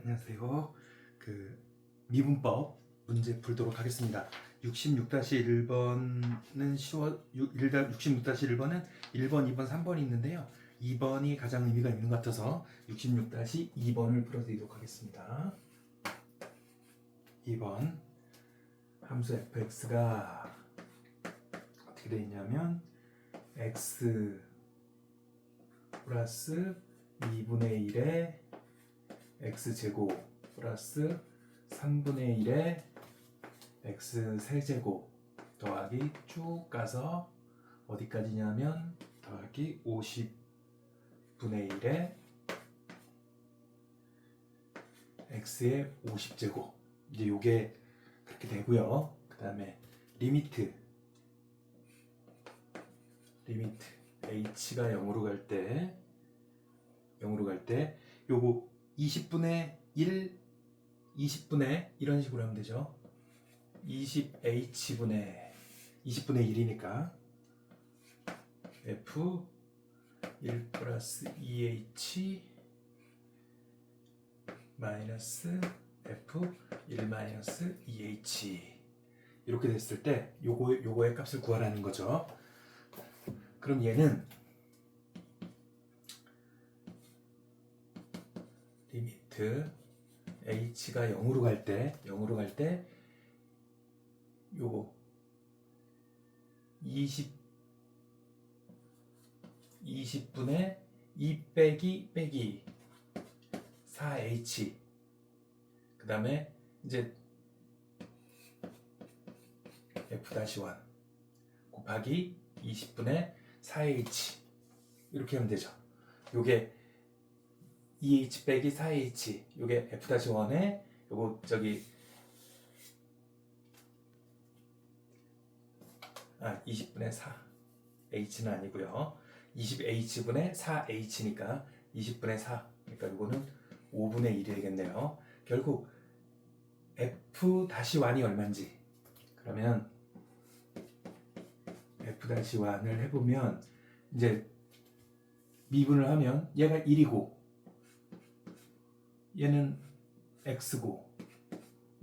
안녕하세요. 미분법 문제 풀도록 하겠습니다. 66-1번은 쉬워 66-1번은 1번, 2번, 3번이 있는데요. 2번이 가장 의미가 있는 것 같아서 66-2번을 풀어드리도록 하겠습니다. 2번 함수 fx가 어떻게 되어 있냐면 x 플러스 2분의 1의 x제곱 플러스 3분의 1의 x세제곱 더하기 쭉 가서 어디까지냐면 더하기 50분의 1의 x의 50제곱. 이제 요게 그렇게 되고요. 그 다음에 리미트 h가 0으로 갈 때 요거 20분의 1 이런 식으로 하면 되죠. 20h분의 1이니까 f 1 플러스 2h 마이너스 f 1 마이너스 2h 이렇게 됐을 때 요거의 값을 구하라는 거죠. 그럼 얘는 리미트 h가 0으로 갈 때 요거 20분의 2 빼기 4h 그 다음에 이제 f-1 곱하기 20분의 4h 이렇게 하면 되죠. 요게 2h 빼기 4h 요게 f-1에 요거 저기 20분의 4 h는 아니고요. 20h분의 4h니까 20분의 4 그러니까 요거는 5분의 1이 되겠네요. 결국 f-1이 얼마인지 그러면 f-1을 해보면 이제 미분을 하면 얘가 1이고 얘는 x고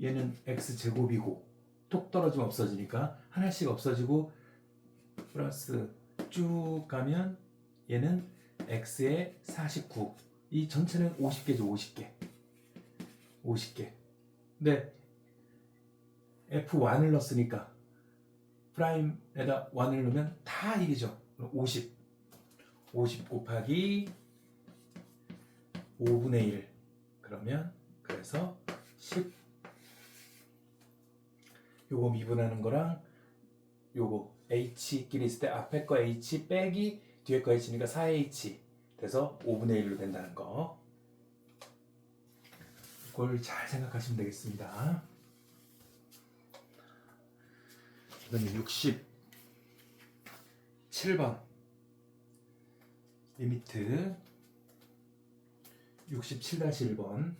얘는 x제곱이고 톡 떨어지면 없어지니까 하나씩 없어지고 플러스 쭉 가면 얘는 x의 49 이 전체는 50개죠. 50개 근데 f1을 넣었으니까 프라임에다 1을 넣으면 다 1이죠. 50 곱하기 5분의 1 그러면 그래서 10 요거 미분하는 거랑 요거 h끼리 있을 때 앞에 거 h 빼기 뒤에 거 h니까 4h 돼서 5분의 1로 된다는 거 이걸 잘 생각하시면 되겠습니다. 이건 67번 리미트 67-1번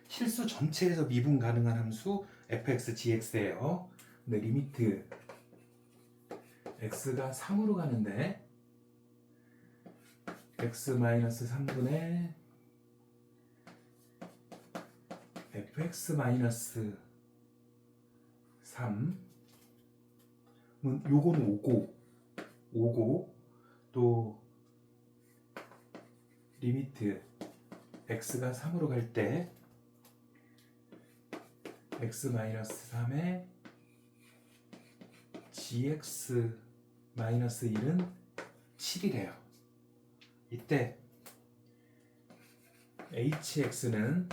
실수 전체에서 미분 가능한 함수 fx, gx예요. 근데 리미트 x가 3으로 가는데 x-3분의 fx-3 요거는 5고 또 리미트 x가 3으로 갈 때 x-3의 gx-1은 7이래요. 이때 hx는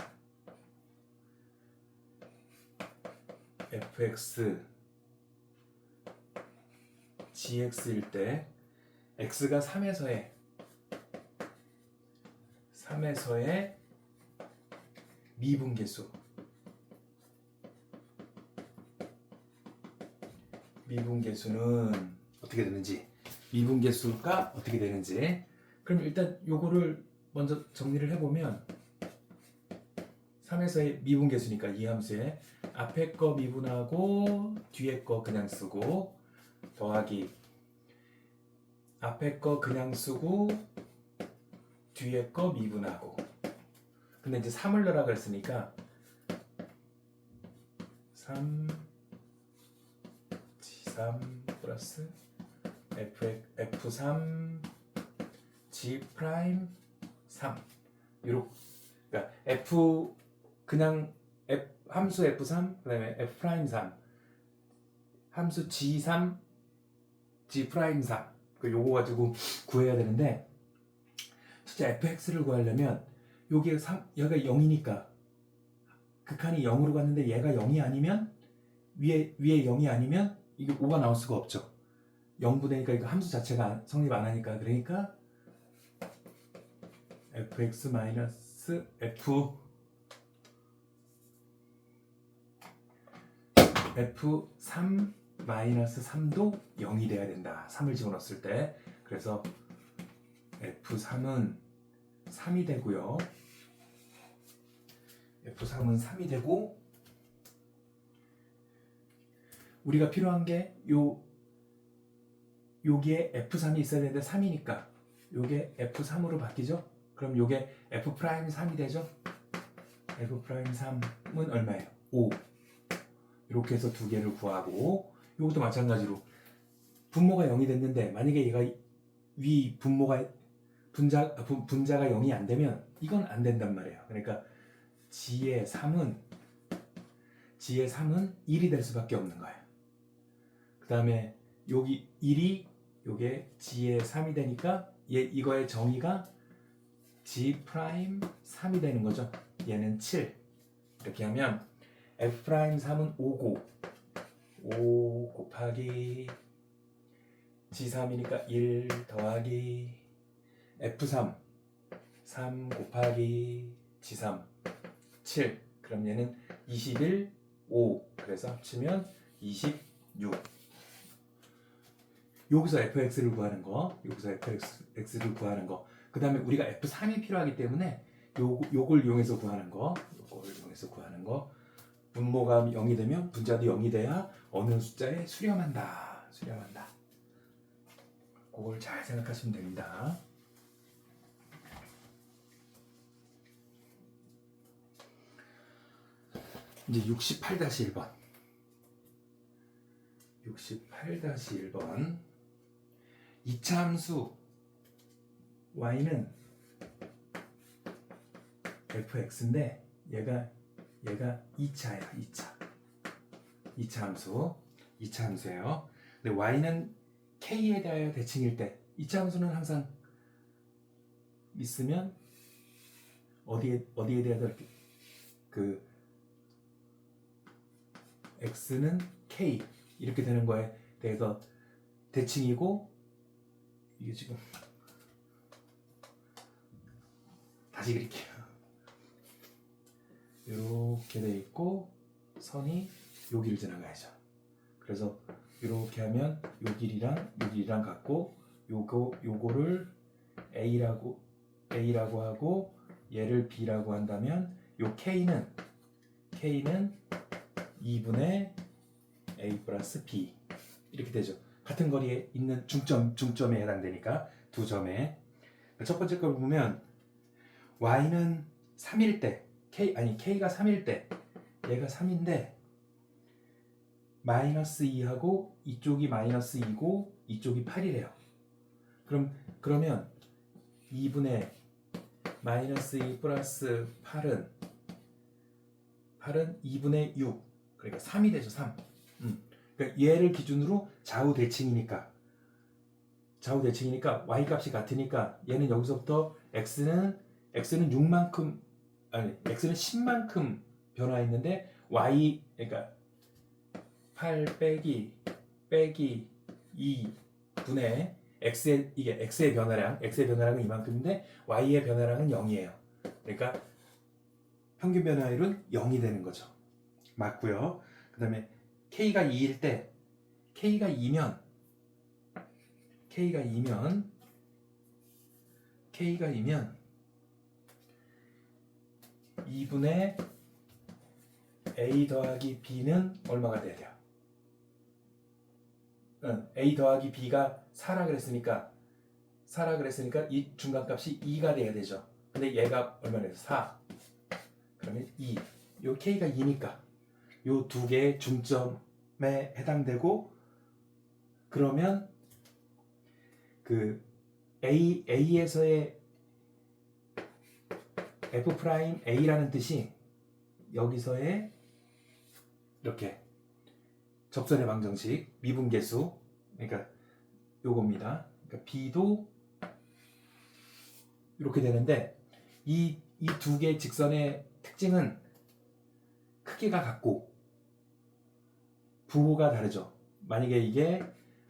fx gx일 때 x가 3에서의 미분계수 미분계수는 어떻게 되는지 미분계수가 어떻게 되는지 그럼 일단 요거를 먼저 정리를 해보면 3에서의 미분계수니까 이 함수에 앞에 거 미분하고 뒤에 거 그냥 쓰고 더하기 앞에 거 그냥 쓰고 뒤에 거 미분하고. 근데 이제 3을 넣으라 그랬으니까 3 G3 플러스 F3 G 프라임 3 이렇게. 그러니까 F 그냥 함수 F3 그다음에 F 프라임 3 함수 G3 G 프라임 3 요거 가지고 구해야 되는데, 진짜 fx를 구하려면 여기가 0이니까 극한이 0으로 갔는데 얘가 0이 아니면 위에 0이 아니면 이게 5가 나올 수가 없죠. 0분의니까 이거 함수 자체가 성립 안 하니까. 그러니까 fx 마이너스 f3 마이너스 3도 0이 돼야 된다. 3을 집어넣었을 때. 그래서 F3은 3이 되고요. F3은 3이 되고, 우리가 필요한 게 여기에 F3이 있어야 되는데 3이니까 요게 F3으로 바뀌죠. 그럼 요게 F'3이 되죠. F'3은 얼마예요? 5. 이렇게 해서 두 개를 구하고, 요것도 마찬가지로 분모가 0이 됐는데 만약에 얘가 위 분자가 0이 안 되면 이건 안 된단 말이에요. 그러니까 G의 3은 1이 될 수밖에 없는 거예요. 그 다음에 여기 1이 요게 G의 3이 되니까 이거의 정의가 G 프라임 3이 되는 거죠. 얘는 7. 이렇게 하면 F 프라임 3은 5고 5 곱하기 G3이니까 1 더하기 F3 3 곱하기 G3 7. 그럼 얘는 21 5. 그래서 합치면 26. 여기서 fx를 구하는 거, 그 다음에 우리가 f3이 필요하기 때문에 요걸 이용해서 구하는 거, 분모가 0이 되면 분자도 0이 돼야 어느 숫자에 수렴한다. 그걸 잘 생각하시면 됩니다. 이제 68-1번. 68-1번. 이차함수 y는 fx인데 얘가 2차야. 2차 함수예요. 근데 y는 k에 대하여 대칭일 때 2차 함수는 항상 있으면 어디에 대해서 그 x는 k 이렇게 되는 거에 대해서 대칭이고, 이게 지금 다시 그릴게요. 이렇게 돼 있고 선이 여기를 지나가야죠. 그래서 이렇게 하면 요 길이랑 같고, 요거를 a라고 하고 얘를 b라고 한다면 요 k는 2분의 a 플러스 b 이렇게 되죠. 같은 거리에 있는 중점에 해당되니까 두 점에. 첫 번째 걸 보면 y는 3일 때 k가 3일 때 얘가 3인데 마이너스 2하고 이쪽이 마이너스 2고 이쪽이 8이래요. 그러면 2분의 마이너스 2 플러스 8은 2분의 6, 그러니까 3이 되죠. 3. 그러니까 얘를 기준으로 좌우 대칭이니까 y 값이 같으니까 얘는 여기서부터 x는 6만큼 x는 10만큼 변화했는데 y, 그러니까 8 빼기 2분의 x의 변화량은 이만큼인데 y의 변화량은 0이에요. 그러니까 평균 변화율은 0이 되는 거죠. 맞고요. 그 다음에 k가 2일 때 k가 2면 2분의 a 더하기 b는 얼마가 돼야 돼요? a 더하기 b가 4라 그랬으니까 4라 그랬으니까 이 중간값이 2가 돼야 되죠. 근데 얘가 얼마나 돼요? 4. 그러면 2. 요 K가 2니까 요 두 개의 중점에 해당되고, 그러면 그 A에서의 F'A라는 뜻이 여기서의 이렇게 접선의 방정식 미분계수, 그러니까 요겁니다. 그러니까 B도 이렇게 되는데, 이 두 개의 직선의 특징은 크기가 같고 부호가 다르죠. 만약에 이게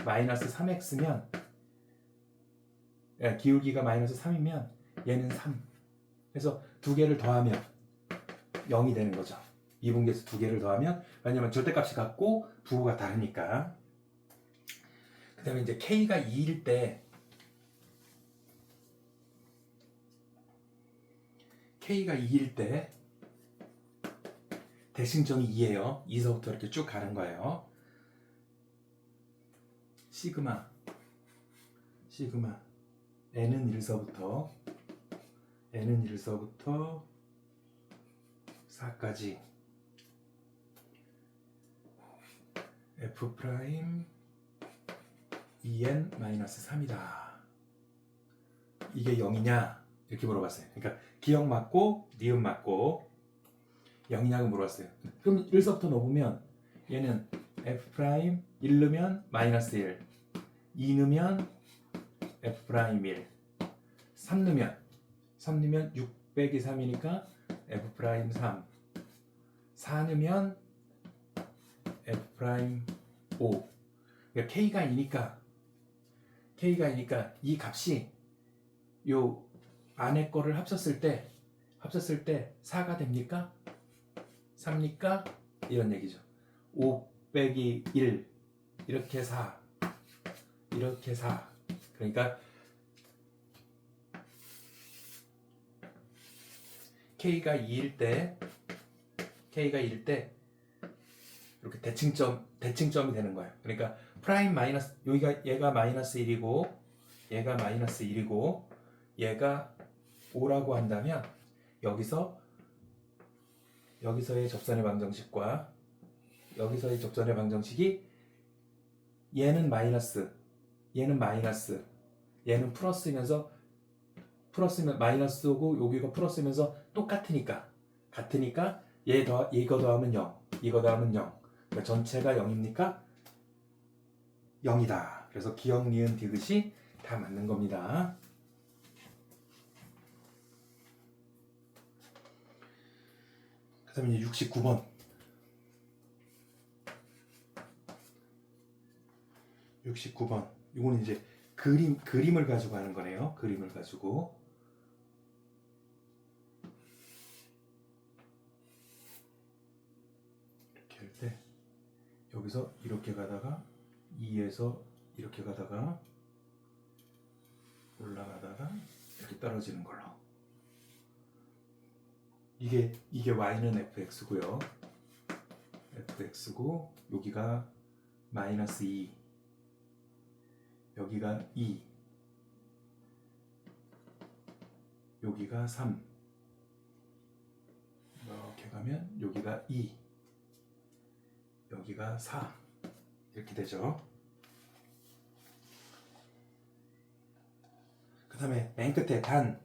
마이너스 3x면, 기울기가 마이너스 3이면 얘는 3. 그래서 두 개를 더하면 0이 되는 거죠. 미분계수 두 개를 더하면, 왜냐면 절대값이 같고 부호가 다르니까. 그 다음에 이제 K가 2일 때, 대칭점이 2예요. 2서부터 이렇게 쭉 가는 거예요. 시그마 n은 1서부터 4까지 f 프라임 2n-3이다. 이게 0이냐? 이렇게 물어봤어요. 그러니까 기억 맞고 니은 맞고 0이냐고 물어봤어요. 그럼 1서부터 넣으면 얘는 f 프라임 1 넣으면 마이너스 1, 2 넣으면 f 프라임 1, 3 넣으면 6 빼기 3이니까 f 프라임 3, 4 넣으면 f 프라임 5. 그러니까 K가 이니까 이 값이 요 안에 거를 합쳤을 때 4가 됩니까? 3니까? 이런 얘기죠. 5 빼기 1 이렇게 4 이렇게 4. 그러니까 K가 2일 때 이렇게 대칭점이 되는 거예요. 그러니까 프라임 마이너스, 여기가 얘가 마이너스 1이고 얘가 5라고 한다면, 여기서의 접선의 방정식과 여기서의 접선의 방정식이 얘는 마이너스, 얘는 플러스면서 마이너스고 여기가 플러스면서 똑같으니까 이거 더하면 0, 이거 더하면 0. 그러니까 전체가 0입니까? 0이다. 그래서 기억, 니은, 디귿이 다 맞는 겁니다. 그 다음에 이제 69번. 69번. 이거는 이제 그림을 가지고 하는 거네요. 그림을 가지고. 이렇게 할 때, 여기서 이렇게 가다가 2에서 이렇게 가다가 올라가다가 이렇게 떨어지는 걸로. 이게 y는 fx고요. fx고 여기가 마이너스 2, 여기가 2, 여기가 3, 이렇게 가면 여기가 2, 여기가 4 이렇게 되죠. 그 다음에 맨 끝에 단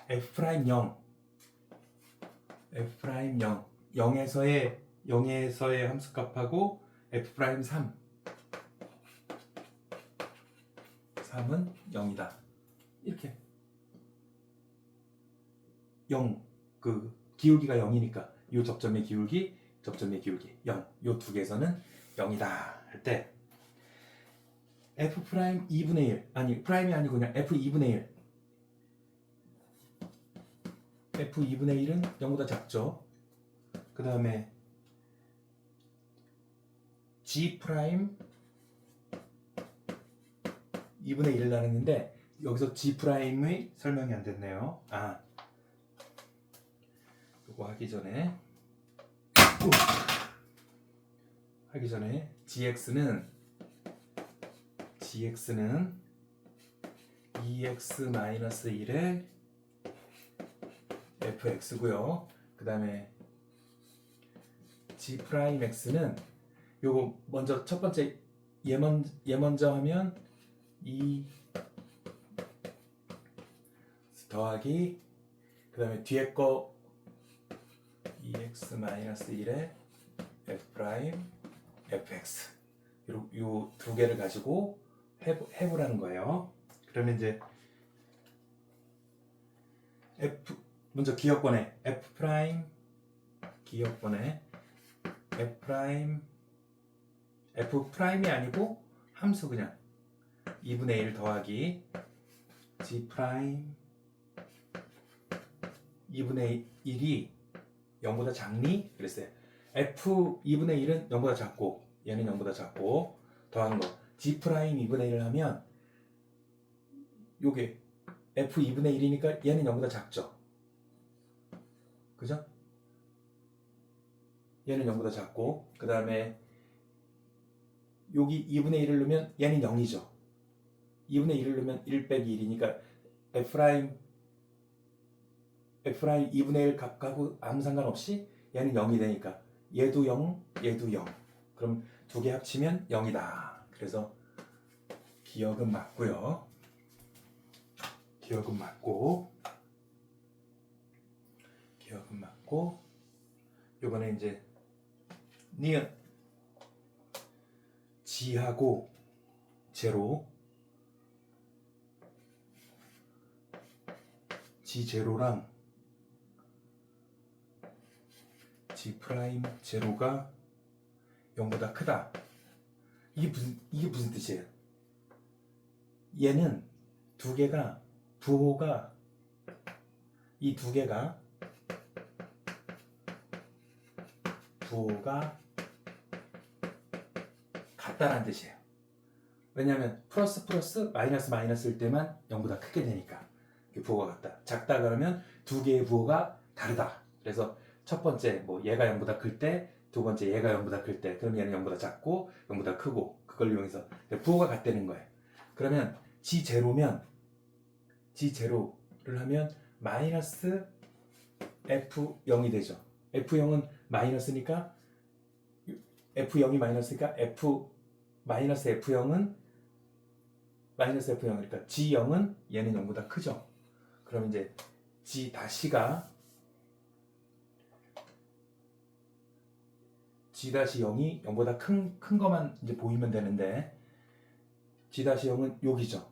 f'0 0에서의 함수값하고 f'3 3은 0이다. 이렇게 0, 그 기울기가 0이니까 이 접점의 기울기 0, 이 두 개에서는 0이다 할 때, f 프라임 2분의 1, 아니 프라임이 아니고 그냥 f 2분의 1, f 2분의 1은 0보다 작죠. 그 다음에 g 프라임 2분의 1을 나눴는데 여기서 g 프라임의 설명이 안 됐네요. 이거 하기 전에 gx는 2x-1의 fx고요. 그 다음에 g'x는 요거 먼저 첫 번째 얘 먼저 하면 2 더하기 그 다음에 뒤에 거 2x-1의 f' fx 요 두 개를 가지고 해보라는 거예요. 그러면 이제 먼저 기억번에 f' 기억번에 f'이 아니고 함수 그냥 2분의 1 더하기 g' 2분의 1이 0보다 작니? 그랬어요. f 2분의 1은 0보다 작고 얘는 0보다 작고 더하는 거 g' 2분의 1을 하면 요게 f 2분의 1이니까 얘는 0보다 작죠. 그죠? 얘는 0보다 작고 그 다음에 여기 2분의 1을 넣으면 얘는 0이죠. 2분의 1을 넣으면 1 빼기 1이니까 f' 2분의 1 값하고 아무 상관없이 얘는 0이 되니까 얘도 0, 얘도 0. 그럼 두 개 합치면 0이다. 그래서 기억은 맞고요. 기억은 맞고 요번에 이제 니은 G하고 제로 G 제로랑 G 프라임 제로가 0보다 크다. 이게 무슨 뜻이에요? 얘는 두 개가 부호가 이 두 개가 부호가 같다라는 뜻이에요. 왜냐하면 플러스 마이너스일 때만 0보다 크게 되니까 부호가 같다. 작다 그러면 두 개의 부호가 다르다. 그래서 첫 번째 뭐 얘가 0보다 클 때, 두 번째 얘가 0보다 클 때, 그럼 얘는 0보다 작고 0보다 크고 그걸 이용해서 부호가 같다는 거예요. 그러면 G 제로면 G0를 하면 마이너스 F0이 되죠. F0은 마이너스니까 F0이 마이너스니까 마이너스 F0은 마이너스 F0 그러니까 G0은 얘는 0보다 크죠. 그럼 이제 G 다시가 G-0이 0보다 큰 것만 이제 보이면 되는데 G-0은 여기죠.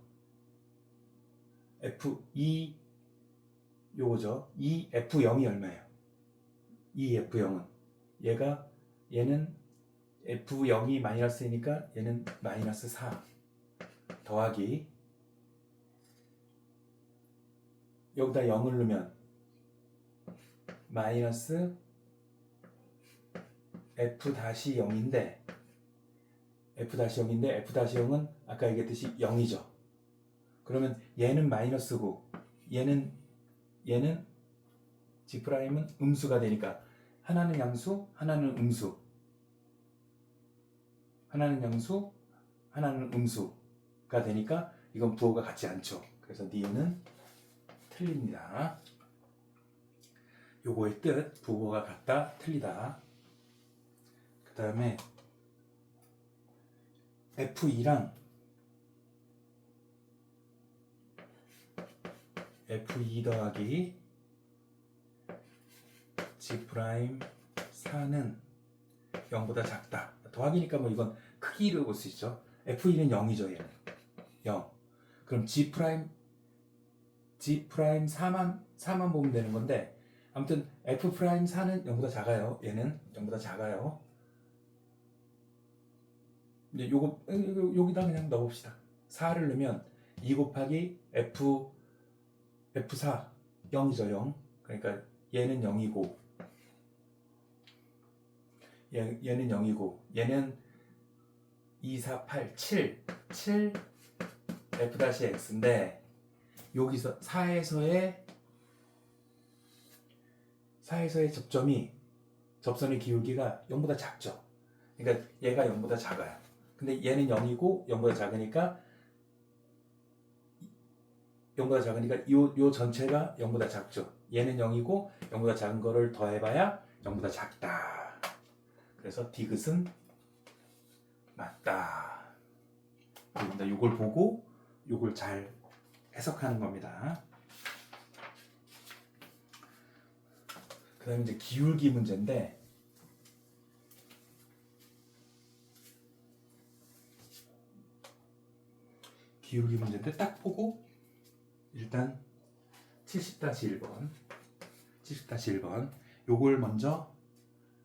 F2 요거죠. 이 F0이 얼마예요? 이 F0은 얘는 F0이 마이너스이니까 얘는 마이너스 4 더하기 여기다 0을 넣으면 마이너스 F-0인데 F-0은 아까 얘기했듯이 0이죠. 그러면 얘는 마이너스고 얘는 G'은 음수가 되니까 하나는 양수, 하나는 음수. 하나는 양수, 하나는 음수가 되니까 이건 부호가 같지 않죠. 그래서 니은은 틀립니다. 요거의 뜻, 부호가 같다, 틀리다. 그 다음에 F2랑 F2 더하기 G'4는 0보다 작다. 더하기니까 뭐 이건 크기로 볼 수 있죠. F1은 0이죠, 얘는. 0. 그럼 G'4만 보면 되는 건데, 아무튼 F'4는 0보다 작아요. 얘는 0보다 작아요. 이제 여기다 그냥 넣어봅시다. 4를 넣으면 2 곱하기 F4 0이죠, 0. 그러니까 얘는 0이고 얘는 0이고 얘는 2, 4, 8, 7 F-X인데 여기서 4에서의 접선의 기울기가 0보다 작죠. 그러니까 얘가 0보다 작아요. 근데 얘는 0이고 0보다 작으니까 0보다 작으니까 요 전체가 0보다 작죠. 얘는 0이고 0보다 작은 거를 더해봐야 0보다 작다. 그래서 디귿은 맞다. 그런데 이걸 보고 이걸 잘 해석하는 겁니다. 그 다음에 이제 기울기 문제인데, 딱 보고 일단 70-1번 요걸 먼저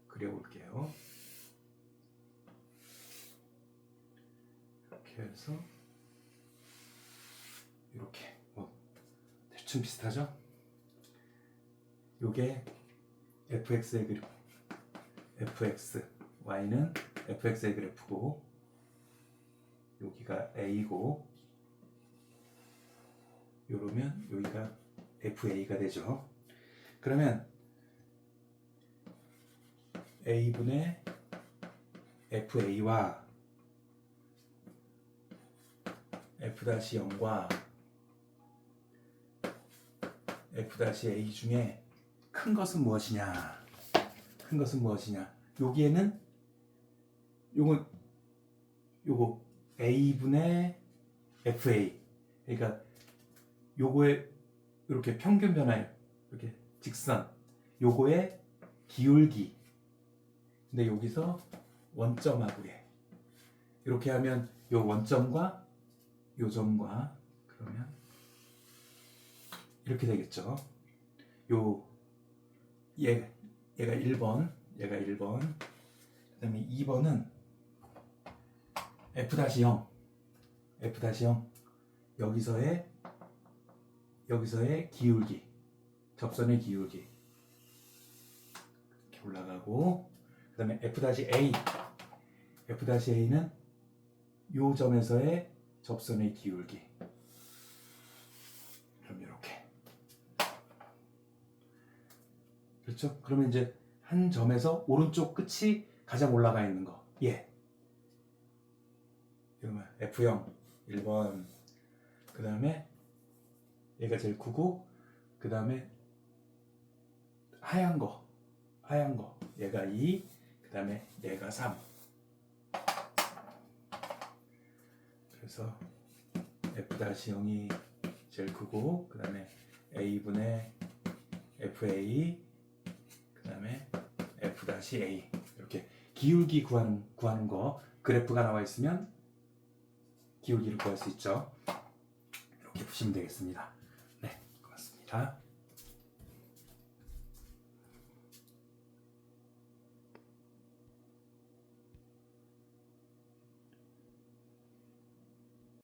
그려볼게요. 이렇게 해서 이렇게 뭐 대충 비슷하죠? 요게 fx의 그래프, fx, y는 fx의 그래프고, 여기가 a고, 요러면 여기가 fa가 되죠. 그러면 a분의 fa와 f-0과 f-a 중에 큰 것은 무엇이냐? 여기에는 요거 a분의 fa, 그러니까 요거의 이렇게 평균 변화율, 이렇게 직선, 요거의 기울기. 근데 여기서 원점하고 얘 이렇게 하면 요 원점과 요 점과 그러면 이렇게 되겠죠. 얘가 1번, 그다음에 2번은 f-0, 여기서의 기울기, 접선의 기울기 이렇게 올라가고, 그 다음에 f-a는 요 점에서의 접선의 기울기. 그럼 이렇게. 그렇죠? 그러면 이제 한 점에서 오른쪽 끝이 가장 올라가 있는 거. 그러면 F0 1번. 그 다음에 얘가 제일 크고, 그 다음에 하얀 거 얘가 2, 그 다음에 얘가 3. 그래서 F-0이 제일 크고, 그 다음에 A분의 FA, 그 다음에 F-A. 이렇게 기울기 구하는 거, 그래프가 나와 있으면 기울기를 구할 수 있죠. 이렇게 보시면 되겠습니다. 네, 고맙습니다.